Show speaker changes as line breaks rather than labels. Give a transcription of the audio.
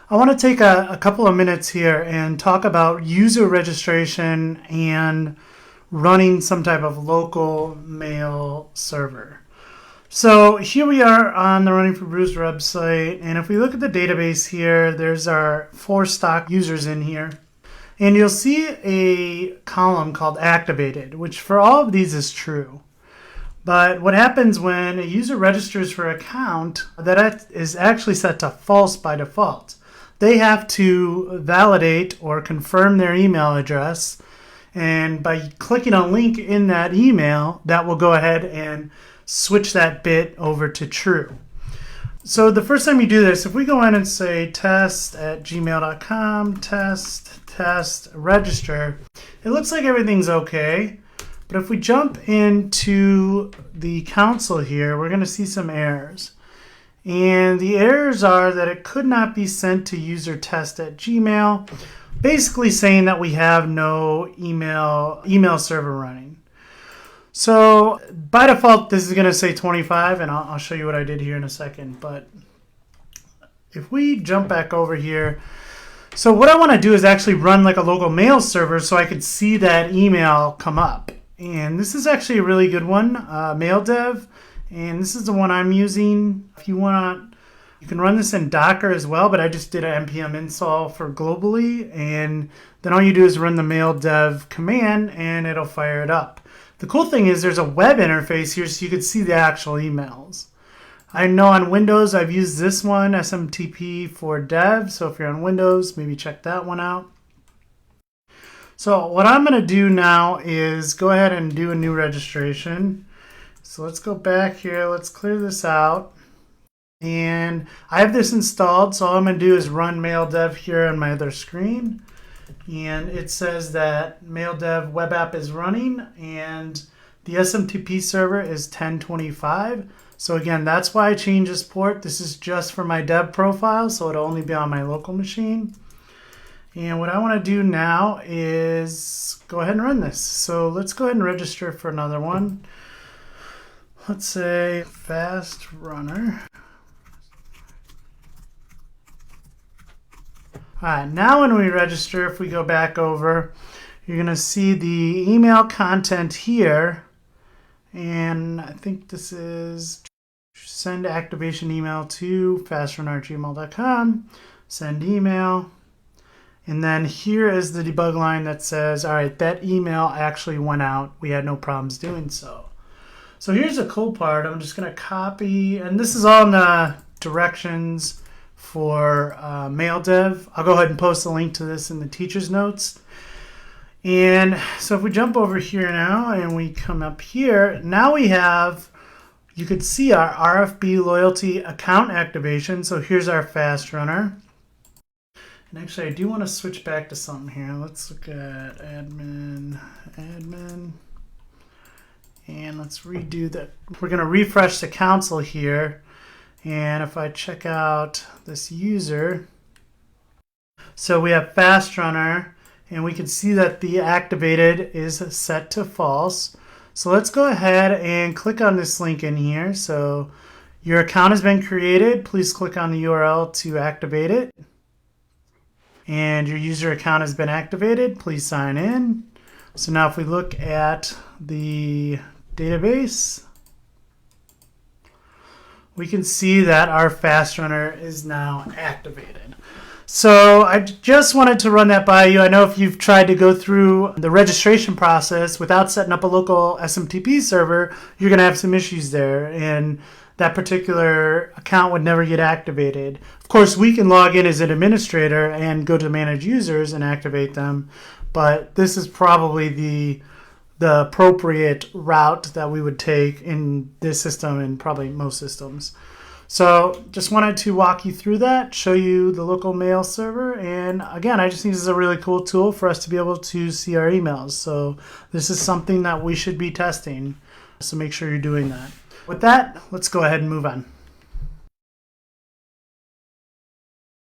I want to take a couple of minutes here and talk about user registration and running some type of local mail server. So here we are on the Running for Brews website, and if we look at the database here, there's our 4 stock users in here. And you'll see a column called activated, which for all of these is true. But what happens when a user registers for an account, that is actually set to false by default. They have to validate or confirm their email address, and by clicking a link in that email, that will go ahead and switch that bit over to true. So the first time you do this, if we go in and say test@gmail.com, test, register, it looks like everything's okay. But if we jump into the console here, we're going to see some errors. And the errors are that it could not be sent to user test@gmail, basically saying that we have no email server running. So by default, this is going to say 25, and I'll show you what I did here in a second. But if we jump back over here, so what I want to do is actually run like a local mail server so I could see that email come up. And this is actually a really good one, mail dev. And this is the one I'm using. If you want, you can run this in Docker as well, but I just did an npm install for globally, and then all you do is run the mail dev command and it'll fire it up. The cool thing is there's a web interface here so you can see the actual emails. I know on Windows I've used this one, SMTP for dev, so if you're on Windows, maybe check that one out. So what I'm going to do now is go ahead and do a new registration. So let's go back here, let's clear this out. And I have this installed, so all I'm going to do is run mail dev here on my other screen. And it says that mail dev web app is running and the SMTP server is 1025. So again, that's why I changed this port. This is just for my dev profile, so it'll only be on my local machine. And what I want to do now is go ahead and run this. So let's go ahead and register for another one. Let's say fast runner. All right, now when we register, if we go back over, you're going to see the email content here. And I think this is send activation email to fastrunner@gmail.com, send email. And then here is the debug line that says, all right, that email actually went out. We had no problems doing so. So here's the cool part. I'm just going to copy, and this is all in the directions for mail dev. I'll go ahead and post a link to this in the teacher's notes. And so if we jump over here now and we come up here, now we have, you could see our RFB loyalty account activation. So here's our fast runner. And actually I do want to switch back to something here. Let's look at admin. And let's redo that. We're going to refresh the console here. And if I check out this user, so we have fast runner, and we can see that the activated is set to false. So let's go ahead and click on this link in here. So your account has been created. Please click on the URL to activate it. And your user account has been activated. Please sign in. So now if we look at the database, we can see that our fast runner is now activated. So I just wanted to run that by you. I know if you've tried to go through the registration process without setting up a local SMTP server, you're going to have some issues there, and that particular account would never get activated. Of course, we can log in as an administrator and go to manage users and activate them, but this is probably the appropriate route that we would take in this system and probably most systems. So just wanted to walk you through that, show you the local mail server. And again, I just think this is a really cool tool for us to be able to see our emails. So this is something that we should be testing. So make sure you're doing that. With that, let's go ahead and move on.